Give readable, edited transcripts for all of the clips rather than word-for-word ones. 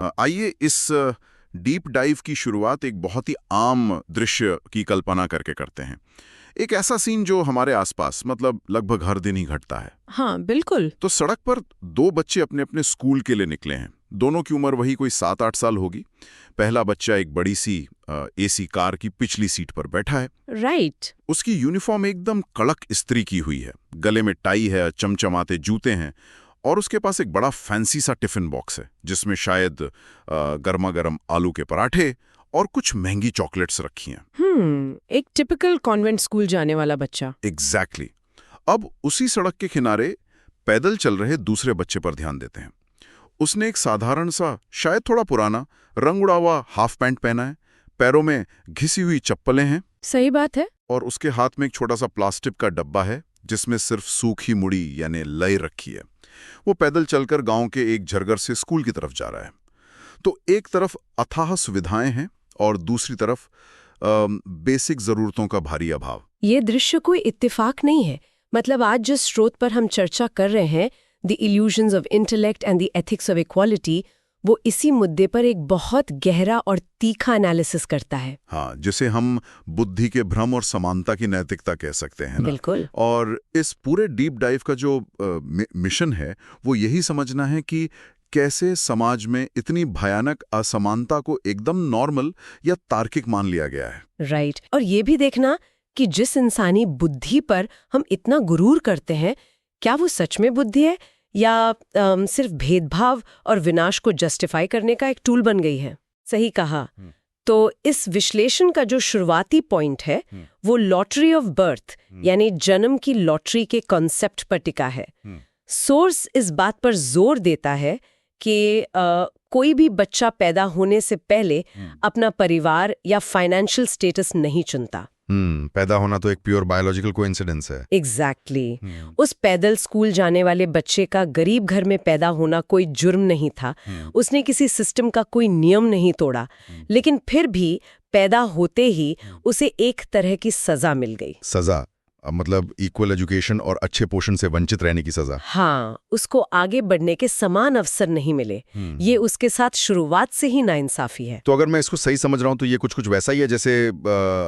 आइए इस deep dive की शुरुआत एक बहुत ही आम दृश्य की कल्पना करके करते हैं। एक ऐसा सीन जो हमारे आसपास मतलब लगभग हर दिन ही घटता है। हाँ बिल्कुल। तो सड़क पर दो बच्चे अपने अपने स्कूल के लिए निकले हैं। दोनों की उम्र वही कोई 7-8 साल होगी। पहला बच्चा एक बड़ी सी एसी कार की पिछली सीट पर बैठा है। राइट। उसकी यूनिफॉर्म एकदम कड़क इस्त्री की हुई है, गले में टाई है, चमचमाते जूते हैं और उसके पास एक बड़ा फैंसी सा टिफिन बॉक्स है जिसमें शायद गर्मा गर्म आलू के पराठे और कुछ महंगी चॉकलेट्स रखी हैं। एक टिपिकल कॉन्वेंट स्कूल जाने वाला बच्चा। एग्जैक्टली। अब उसी सड़क के किनारे पैदल चल रहे दूसरे बच्चे पर ध्यान देते हैं। उसने एक साधारण सा, शायद थोड़ा पुराना, रंग उड़ा हुआ हाफ पैंट पहना है, पैरों में घिसी हुई चप्पलें हैं। सही बात है। और उसके हाथ में एक छोटा सा प्लास्टिक का डब्बा है जिसमें सिर्फ सूखी मुड़ी यानी लय रखी है। वो पैदल चलकर गांव के एक झरगर से स्कूल की तरफ जा रहा है। तो एक तरफ अथाह सुविधाएं हैं और दूसरी तरफ बेसिक जरूरतों का भारी अभाव। ये दृश्य कोई इत्तेफाक नहीं है। मतलब आज जिस स्रोत पर हम चर्चा कर रहे हैं, the illusions of intellect and the ethics of equality, वो इसी मुद्दे पर एक बहुत गहरा और तीखा एनालिसिस करता है। हाँ, जिसे हम बुद्धि के भ्रम और समानता की नैतिकता कह सकते हैं ना? बिल्कुल। और इस पूरे डीप डाइव का जो मिशन है वो यही समझना है कि कैसे समाज में इतनी भयानक असमानता को एकदम नॉर्मल या तार्किक मान लिया गया है। राइट। और ये भी देखना कि जिस इंसानी बुद्धि पर हम इतना गुरूर करते हैं, क्या वो सच में बुद्धि है या सिर्फ भेदभाव और विनाश को जस्टिफाई करने का एक टूल बन गई है। सही कहा। तो इस विश्लेषण का जो शुरुआती पॉइंट है वो लॉटरी ऑफ बर्थ यानी जन्म की लॉटरी के कॉन्सेप्ट पर टिका है। सोर्स इस बात पर जोर देता है कि कोई भी बच्चा पैदा होने से पहले अपना परिवार या फाइनेंशियल स्टेटस नहीं चुनता। पैदा होना तो एक प्योर बायोलॉजिकल कोइंसिडेंस है। एग्जैक्टली। उस पैदल स्कूल जाने वाले बच्चे का गरीब घर में पैदा होना कोई जुर्म नहीं था। उसने किसी सिस्टम का कोई नियम नहीं तोड़ा, लेकिन फिर भी पैदा होते ही उसे एक तरह की सजा मिल गई। सजा मतलब इक्वल एजुकेशन और अच्छे पोषण से वंचित रहने की सजा। हाँ, उसको आगे बढ़ने के समान अवसर नहीं मिले। ये उसके साथ शुरुआत से ही नाइंसाफी है। तो अगर मैं इसको सही समझ रहा हूँ तो ये कुछ वैसा ही है जैसे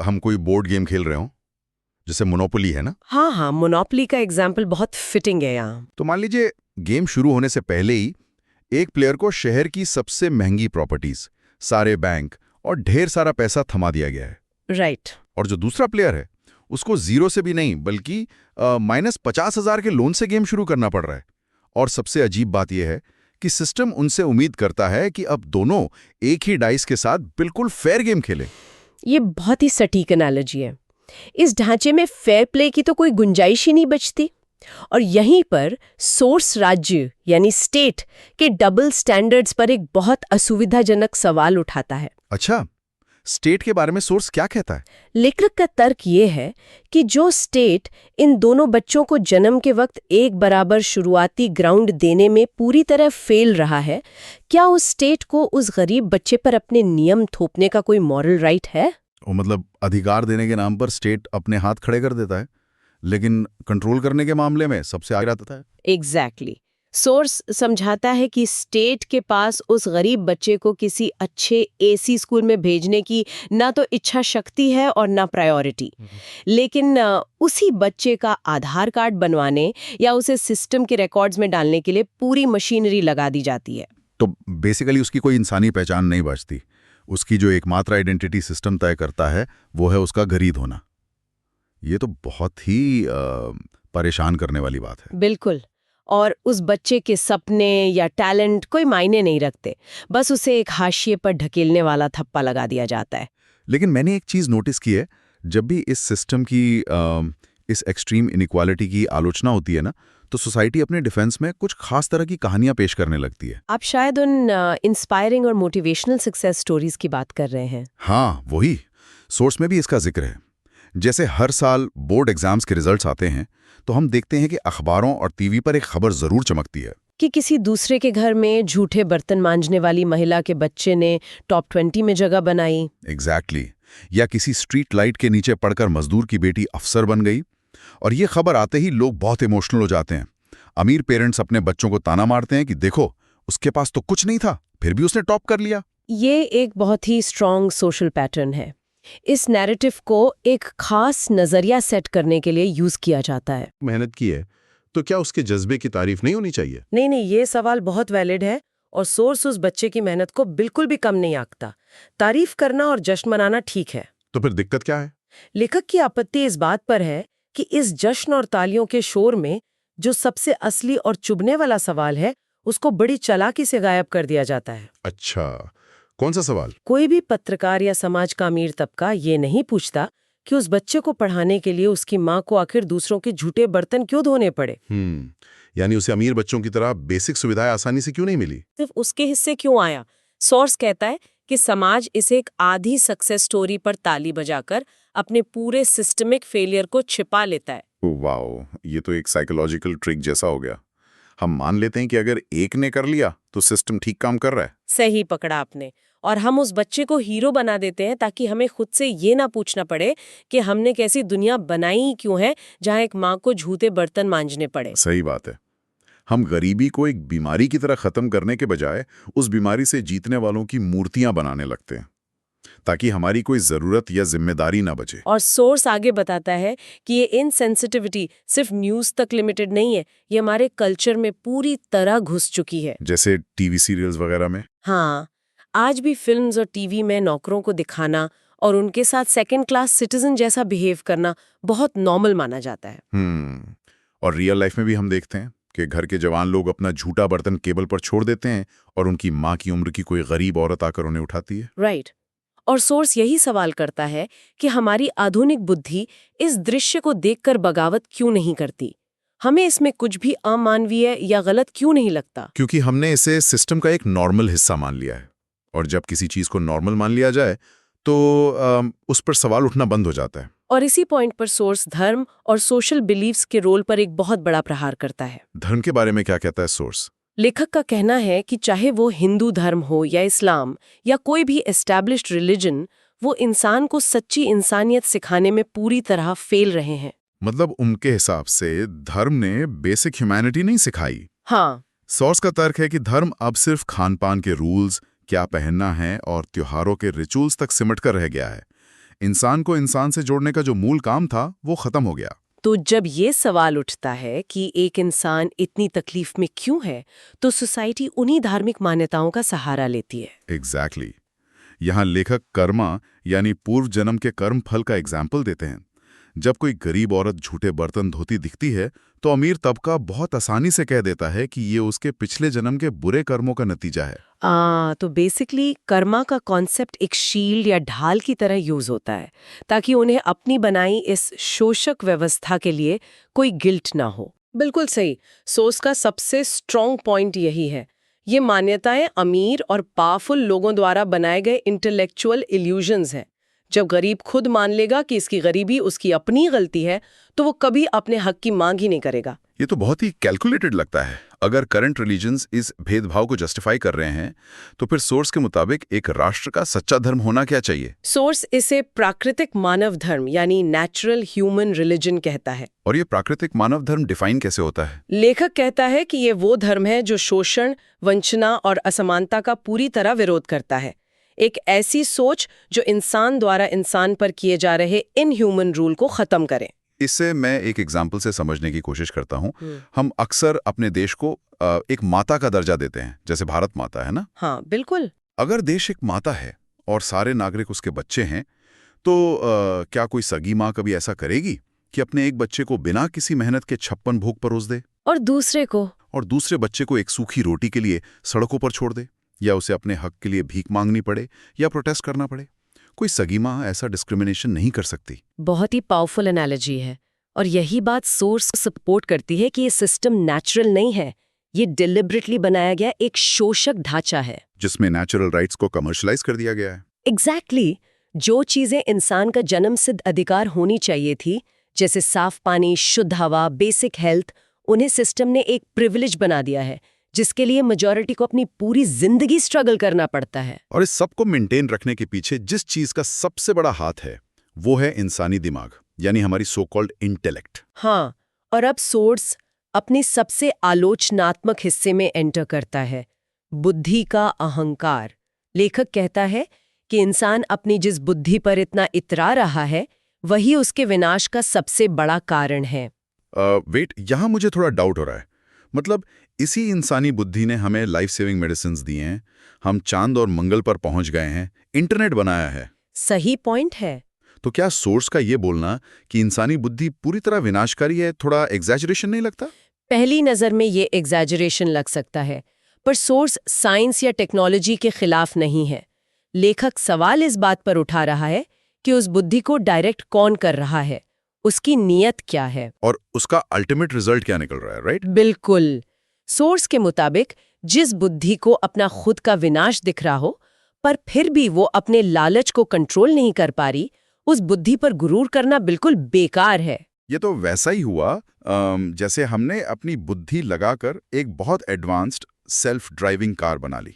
हम कोई बोर्ड गेम खेल रहे हो, जैसे मोनोपोली है ना? हाँ, मोनोपोली का एग्जाम्पल बहुत फिटिंग है यहाँ। तो मान लीजिए गेम शुरू होने से पहले ही एक प्लेयर को शहर की सबसे महंगी प्रॉपर्टीज, सारे बैंक और ढेर सारा पैसा थमा दिया गया है। राइट। और जो दूसरा प्लेयर है उसको 0 से भी नहीं बल्कि -50,000 के लोन से गेम शुरू करना पड़ रहा है। और सबसे अजीब बात यह है कि सिस्टम उनसे उम्मीद करता है कि अब दोनों एक ही डाइस के साथ बिल्कुल फेयर गेम खेलें। ये बहुत ही सटीक एनालॉजी है। इस ढांचे में फेयर प्ले की तो कोई गुंजाइश ही नहीं बचती। और यहीं पर सोर्स राज्य यानी स्टेट के डबल स्टैंडर्ड्स पर एक बहुत असुविधाजनक सवाल उठाता है। अच्छा, स्टेट के बारे में सोर्स क्या कहता है? लेखक का तर्क ये है कि जो स्टेट इन दोनों बच्चों को जन्म के वक्त एक बराबर शुरुआती ग्राउंड देने में पूरी तरह फेल रहा है, क्या उस स्टेट को उस गरीब बच्चे पर अपने नियम थोपने का कोई मॉरल राइट है? मतलब अधिकार देने के नाम पर स्टेट अपने हाथ खड़े कर देता है, लेकिन कंट्रोल करने के मामले में सबसे आगे रहता है। एग्जैक्टली। सोर्स समझाता है कि स्टेट के पास उस गरीब बच्चे को किसी अच्छे एसी स्कूल में भेजने की ना तो इच्छा शक्ति है और ना प्रायोरिटी, लेकिन उसी बच्चे का आधार कार्ड बनवाने या उसे सिस्टम के रिकॉर्ड्स में डालने के लिए पूरी मशीनरी लगा दी जाती है। तो बेसिकली उसकी कोई इंसानी पहचान नहीं बचती। उसकी जो एकमात्र आइडेंटिटी सिस्टम तय करता है वो है उसका गरीब होना। ये तो बहुत ही परेशान करने वाली बात है। बिल्कुल। और उस बच्चे के सपने या टैलेंट कोई मायने नहीं रखते, बस उसे एक हाशिए पर ढकेलने वाला थप्पा लगा दिया जाता है। लेकिन मैंने एक चीज नोटिस की है, जब भी इस सिस्टम की इस एक्सट्रीम इनइक्वालिटी की आलोचना होती है ना, तो सोसाइटी अपने डिफेंस में कुछ खास तरह की कहानियां पेश करने लगती है। आप शायद उन इंस्पायरिंग और मोटिवेशनल सक्सेस स्टोरीज की बात कर रहे हैं। हाँ, वही। सोर्स में भी इसका जिक्र है। जैसे हर साल बोर्ड एग्जाम्स के रिजल्ट्स आते हैं तो हम देखते हैं कि अखबारों और टीवी पर एक खबर जरूर चमकती है कि किसी दूसरे के घर में झूठे बर्तन मांजने वाली महिला के बच्चे ने टॉप 20 में जगह बनाई। एग्जैक्टली। या किसी स्ट्रीट लाइट के नीचे पड़कर मजदूर की बेटी अफसर बन गई। और ये खबर आते ही लोग बहुत इमोशनल हो जाते हैं। अमीर पेरेंट्स अपने बच्चों को ताना मारते हैं कि देखो उसके पास तो कुछ नहीं था, फिर भी उसने टॉप कर लिया। ये एक बहुत ही स्ट्रॉन्ग सोशल पैटर्न है। इस नैरेटिव को एक खास नजरिया सेट करने के लिए यूज किया जाता है। मेहनत की है तो क्या उसके जज्बे की तारीफ नहीं होनी चाहिए? नहीं, ये सवाल बहुत वैलिड है और सोर्स उस बच्चे की मेहनत को बिल्कुल भी कम नहीं आंकता। तारीफ करना और जश्न मनाना ठीक है। तो फिर दिक्कत क्या है? लेखक की आपत्ति इस बात पर है कि इस जश्न और तालियों के शोर में जो सबसे असली और चुभने वाला सवाल है, उसको बड़ी चालाकी से गायब कर दिया जाता है। अच्छा, कौन सा सवाल? कोई भी पत्रकार या समाज का अमीर तबका ये नहीं पूछता कि उस बच्चे को पढ़ाने के लिए उसकी माँ को आखिर दूसरों के झूठे बर्तन क्यों धोने पड़े। यानी उसे अमीर बच्चों की तरह बेसिक सुविधाएं आसानी से क्यों नहीं मिली? सिर्फ उसके हिस्से क्यों आया। सोर्स कहता है कि समाज इसे एक आधी सक्सेस स्टोरी पर ताली बजाकर अपने पूरे सिस्टमिक फेलियर को छिपा लेता है। वाओ, ये तो एक साइकोलॉजिकल ट्रिक जैसा हो गया। हम मान लेते हैं कि अगर एक ने कर लिया तो सिस्टम ठीक काम कर रहा है। सही पकड़ा आपने। और हम उस बच्चे को हीरो बना देते हैं ताकि हमें खुद से ये ना पूछना पड़े कि हमने कैसी दुनिया बनाई ही क्यों है जहाँ एक माँ को झूठे बर्तन मांजने पड़े। सही बात है। हम गरीबी को एक बीमारी की तरह खत्म करने के बजाय उस बीमारी से जीतने वालों की मूर्तियां बनाने लगते हैं ताकि हमारी कोई जरूरत या जिम्मेदारी ना बचे। और सोर्स आगे बताता है कि ये इनसेंसिटिविटी सिर्फ न्यूज तक लिमिटेड नहीं है, ये हमारे कल्चर में पूरी तरह घुस चुकी है। जैसे टीवी सीरियल्स वगैरह में। हाँ, आज भी फिल्म्स और टीवी में नौकरों को दिखाना और उनके साथ सेकंड क्लास सिटीजन जैसा बिहेव करना बहुत नॉर्मल माना जाता है। और रियल लाइफ में भी हम देखते हैं कि घर के जवान लोग अपना झूठा बर्तन केबल पर छोड़ देते हैं और उनकी माँ की उम्र की कोई गरीब औरत आकर उन्हें उठाती है। राइट। और सोर्स यही सवाल करता है कि हमारी आधुनिक बुद्धि इस दृश्य को देखकर बगावत क्यों नहीं करती। हमें इसमें कुछ भी अमानवीय या गलत क्यों नहीं लगता। क्योंकि हमने इसे सिस्टम का एक नॉर्मल हिस्सा मान लिया है, और जब किसी चीज को नॉर्मल मान लिया जाए तो उस पर सवाल उठना बंद हो जाता है। और इसी पॉइंट पर सोर्स धर्म और सोशल बिलीव्स के रोल पर एक बहुत बड़ा प्रहार करता है। धर्म के बारे में क्या कहता है सोर्स? लेखक का कहना है कि चाहे वो हिंदू धर्म हो या इस्लाम या कोई भी एस्टैब्लिश्ड रिलीजन, वो इंसान को सच्ची इंसानियत सिखाने में पूरी तरह फेल रहे हैं। मतलब उनके हिसाब से धर्म ने बेसिक ह्यूमैनिटी नहीं सिखाई। हाँ। सोर्स का तर्क है कि धर्म अब सिर्फ खान पान के रूल्स, क्या पहनना है और त्योहारों के रिचुअल्स तक सिमट कर रह गया है। इंसान को इंसान से जोड़ने का जो मूल काम था वो खत्म हो गया। तो जब ये सवाल उठता है कि एक इंसान इतनी तकलीफ में क्यों है, तो सोसाइटी उन्हीं धार्मिक मान्यताओं का सहारा लेती है। एग्जैक्टली। यहाँ लेखक कर्मा यानी पूर्व जन्म के कर्म फल का एग्जाम्पल देते हैं। जब कोई गरीब औरत झूठे बर्तन धोती दिखती है तो अमीर तबका बहुत आसानी से कह देता है कि ये उसके पिछले जन्म के बुरे कर्मों का नतीजा है। तो बेसिकली कर्मा का कॉन्सेप्ट एक शील्ड या ढाल की तरह यूज होता है ताकि उन्हें अपनी बनाई इस शोषक व्यवस्था के लिए कोई गिल्ट ना हो। बिल्कुल सही। सोर्स का सबसे स्ट्रॉन्ग पॉइंट यही है। ये मान्यताएं अमीर और पावरफुल लोगों द्वारा बनाए गए इंटेलेक्चुअल इल्यूजन्स हैं। जब गरीब खुद मान लेगा कि इसकी गरीबी उसकी अपनी गलती है तो वो कभी अपने हक की मांग ही नहीं करेगा। ये तो बहुत ही कैलकुलेटेड लगता है। अगर करंट रिलीजन्स इस भेदभाव को जस्टिफाई कर रहे हैं तो फिर सोर्स के मुताबिक एक राष्ट्र का सच्चा धर्म होना क्या चाहिए? सोर्स इसे प्राकृतिक मानव धर्म यानी नेचुरल ह्यूमन रिलीजन कहता है। और ये प्राकृतिक मानव धर्म डिफाइन कैसे होता है? लेखक कहता है कि ये वो धर्म है जो शोषण, वंचना और असमानता का पूरी तरह विरोध करता है। एक ऐसी सोच जो इंसान द्वारा इंसान पर किए जा रहे इनह्यूमन रूल को खत्म करे। इससे मैं एक एग्जाम्पल से समझने की कोशिश करता हूँ। हम अक्सर अपने देश को एक माता का दर्जा देते हैं, जैसे भारत माता है ना। हाँ बिल्कुल। अगर देश एक माता है और सारे नागरिक उसके बच्चे हैं तो क्या कोई सगी माँ कभी ऐसा करेगी कि अपने एक बच्चे को बिना किसी मेहनत के 56 भोग परोस दे और दूसरे बच्चे को एक सूखी रोटी के लिए सड़कों पर छोड़ दे, या उसे अपने हक के लिए भीख मांगनी पड़े या प्रोटेस्ट करना पड़े? कोई सगी माँ ऐसा डिस्क्रिमिनेशन नहीं कर सकती। बहुत ही पावरफुल एनालॉजी है और यही बात सोर्स सपोर्ट करती है कि ये सिस्टम नेचुरल नहीं है। ये डिलिबरेटली बनाया गया एक शोषक ढांचा है जिसमें नेचुरल राइट्स को कमर्शलाइज कर दिया गया है। एग्जैक्टली। जो चीजें इंसान का जन्मसिद्ध अधिकार होनी चाहिए थी, जैसे साफ पानी, शुद्ध हवा, बेसिक हेल्थ, उन्हें सिस्टम ने एक प्रिविलेज बना दिया है जिसके लिए मेजॉरिटी को अपनी पूरी जिंदगी स्ट्रगल करना पड़ता है। और इस सबको मेंटेन रखने के पीछे जिस चीज का सबसे बड़ा हाथ है वो है इंसानी दिमाग, यानी हमारी सो कॉल्ड इंटेलेक्ट। हाँ, और अब सोर्स अपने सबसे आलोचनात्मक हिस्से में एंटर करता है, बुद्धि का अहंकार। लेखक कहता है कि इंसान अपनी जिस बुद्धि पर इतना इतरा रहा है वही उसके विनाश का सबसे बड़ा कारण है। वेट, यहाँ मुझे थोड़ा डाउट हो रहा है। मतलब इसी इंसानी बुद्धि ने हमें लाइफ सेविंग मेडिसिन्स दिए हैं, हम चांद और मंगल पर पहुंच गए हैं, इंटरनेट बनाया है। सही पॉइंट है। तो क्या सोर्स का ये बोलना कि इंसानी बुद्धि पूरी तरह विनाशकारी है थोड़ा एग्जैजरेशन नहीं लगता? पहली नज़र में ये एग्जैजरेशन लग सकता है, पर सोर्स साइंस या टेक्नोलॉजी के खिलाफ नहीं है। लेखक सवाल इस बात पर उठा रहा है कि उस बुद्धि को डायरेक्ट कौन कर रहा है, उसकी नीयत क्या है और उसका अल्टीमेट रिजल्ट क्या निकल रहा है, राइट? बिल्कुल। सोर्स के मुताबिक जिस बुद्धि को अपना खुद का विनाश दिख रहा हो पर फिर भी वो अपने लालच को कंट्रोल नहीं कर पा रही, उस बुद्धि पर गुरूर करना बिल्कुल बेकार है। ये तो वैसा ही हुआ जैसे हमने अपनी बुद्धि लगाकर एक बहुत एडवांस्ड सेल्फ ड्राइविंग कार बना ली।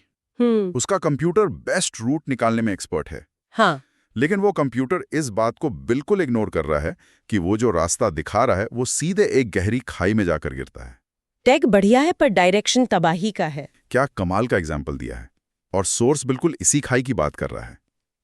उसका कंप्यूटर बेस्ट रूट निकालने में एक्सपर्ट है, हाँ, लेकिन वो कंप्यूटर इस बात को बिल्कुल इग्नोर कर रहा है कि वो जो रास्ता दिखा रहा है वो सीधे एक गहरी खाई में जाकर गिरता है। टेक बढ़िया है पर डायरेक्शन तबाही का है। क्या कमाल का एग्जाम्पल दिया है। और सोर्स बिल्कुल इसी खाई की बात कर रहा है।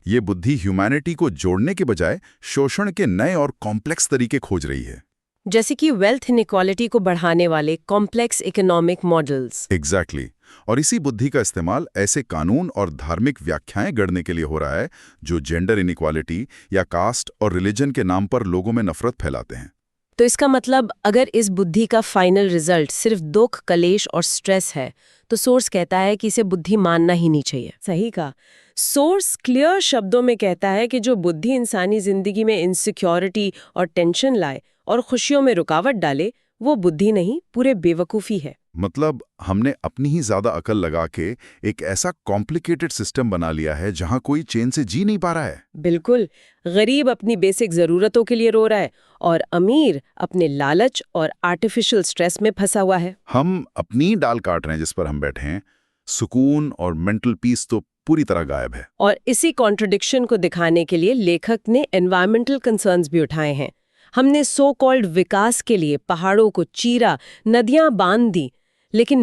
ये बुद्धि ह्यूमैनिटी को जोड़ने के बजाय शोषण के नए और कॉम्प्लेक्स तरीके खोज रही है। जैसे कि वेल्थ इनइक्वालिटी को बढ़ाने वाले कॉम्प्लेक्स इकोनॉमिक मॉडल्स। एग्जैक्टली। और इसी बुद्धि का इस्तेमाल ऐसे कानून और धार्मिक व्याख्याएं गढ़ने के लिए हो रहा है जो जेंडर इनइक्वालिटी या कास्ट और रिलीजन के नाम पर लोगों में नफरत फैलाते हैं। तो इसका मतलब अगर इस बुद्धि का फाइनल रिजल्ट सिर्फ दुख, कलेश और स्ट्रेस है तो सोर्स कहता है कि इसे बुद्धि मानना ही नहीं चाहिए। सही कहा। सोर्स क्लियर शब्दों में कहता है कि जो बुद्धि इंसानी जिंदगी में इनसिक्योरिटी और टेंशन लाए और खुशियों में रुकावट डाले, वो बुद्धि नहीं, पूरे बेवकूफ़ी है। मतलब हमने अपनी ही ज्यादा अकल लगा के एक ऐसा कॉम्प्लिकेटेड सिस्टम बना लिया है जहां कोई चैन से जी नहीं पा रहा है। बिल्कुल। गरीब अपनी बेसिक ज़रूरतों के लिए रो रहा है और अमीर अपने लालच और आर्टिफिशियल स्ट्रेस में फंसा हुआ है। हम अपनी डाल काट रहे हैं जिस पर हम बैठे हैं। सुकून और मेंटल पीस तो पूरी तरह गायब है। और इसी कॉन्ट्रडिक्शन को दिखाने के लिए लेखक ने एनवायरमेंटल कंसर्न्स भी उठाए हैं। हमने सो कॉल्ड विकास के लिए पहाड़ों को चीरा, नदियां बांध दी, लेकिन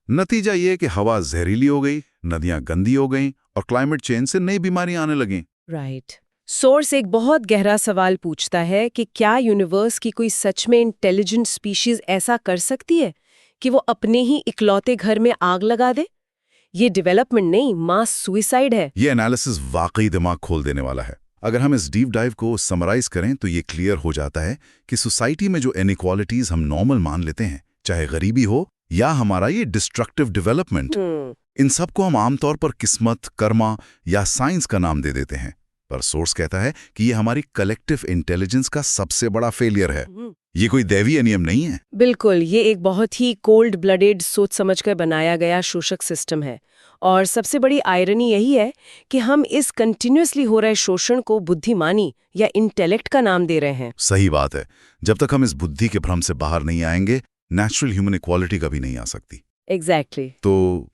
नतीजा ये कि हवा जहरीली हो गई, नदियां गंदी हो गईं और क्लाइमेट चेंज से नई बीमारियां आने लगीं। राइट। सोर्स एक बहुत गहरा सवाल पूछता है कि क्या यूनिवर्स की कोई सच में इंटेलिजेंट स्पीशीज ऐसा कर सकती है कि वो अपने ही इकलौते घर में आग लगा दे? ये डेवलपमेंट नहीं, मास सुइसाइड है। ये एनालिसिस वाकई दिमाग खोल देने वाला है। अगर हम इस डीप डाइव को समराइज करें तो ये क्लियर हो जाता है कि सोसाइटी में जो इनइक्वालिटीज हम नॉर्मल मान लेते हैं, चाहे गरीबी हो या हमारा ये डिस्ट्रक्टिव डेवलपमेंट, इन सब को हम आमतौर पर किस्मत, कर्मा या साइंस का नाम दे देते हैं। पर सोर्स कहता है कि ये हमारी कलेक्टिव इंटेलिजेंस का सबसे बड़ा फेलियर है। ये कोई दैवीय नियम नहीं है। बिल्कुल, ये एक बहुत ही कोल्ड ब्लडेड सोच समझकर बनाया गया शोषक सिस्टम है। और सबसे बड़ी आयरनी यही है कि हम इस कंटिन्यूअसली हो रहे शोषण को बुद्धिमानी या इंटेलेक्ट का नाम दे रहे हैं। सही बात है। जब तक हम इस बुद्धि के भ्रम से बाहर नहीं आएंगे, नेचुरल ह्यूमन इक्वालिटी कभी नहीं आ सकती। एग्जैक्टली। तो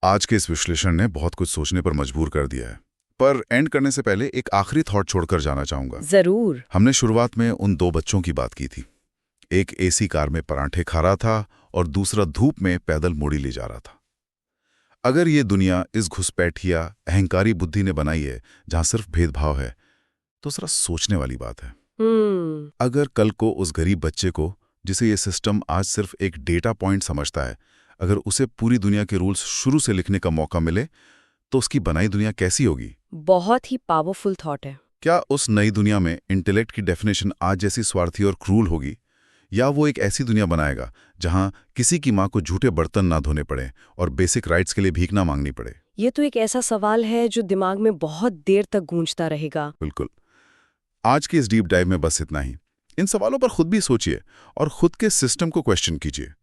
आज के इस विश्लेषण ने बहुत कुछ सोचने पर मजबूर कर दिया है। पर एंड करने से पहले एक आखिरी थॉट छोड़कर जाना चाहूंगा। जरूर। हमने शुरुआत में उन दो बच्चों की बात की थी। एक एसी कार में परांठे खा रहा था और दूसरा धूप में पैदल मूड़ी ले जा रहा था। अगर ये दुनिया इस घुसपैठिया अहंकारी बुद्धि ने बनाई है जहां सिर्फ भेदभाव है, तो जरा सोचने वाली बात है। अगर कल को उस गरीब बच्चे को, जिसे ये सिस्टम आज सिर्फ एक डेटा पॉइंट समझता है, अगर उसे पूरी दुनिया के रूल्स शुरू से लिखने का मौका मिले, तो उसकी बनाई दुनिया कैसी होगी? बहुत ही पावरफुल थॉट है। क्या उस नई दुनिया में इंटेलेक्ट की डेफिनेशन आज जैसी स्वार्थी और क्रूल होगी, या वो एक ऐसी दुनिया बनाएगा जहां किसी की मां को झूठे बर्तन ना धोने पड़े और बेसिक राइट्स के लिए भीख ना मांगनी पड़े? ये तो एक ऐसा सवाल है जो दिमाग में बहुत देर तक गूंजता रहेगा। बिल्कुल। आज की इस डीप डाइव में बस इतना ही। इन सवालों पर खुद भी सोचिए और खुद के सिस्टम को क्वेश्चन कीजिए।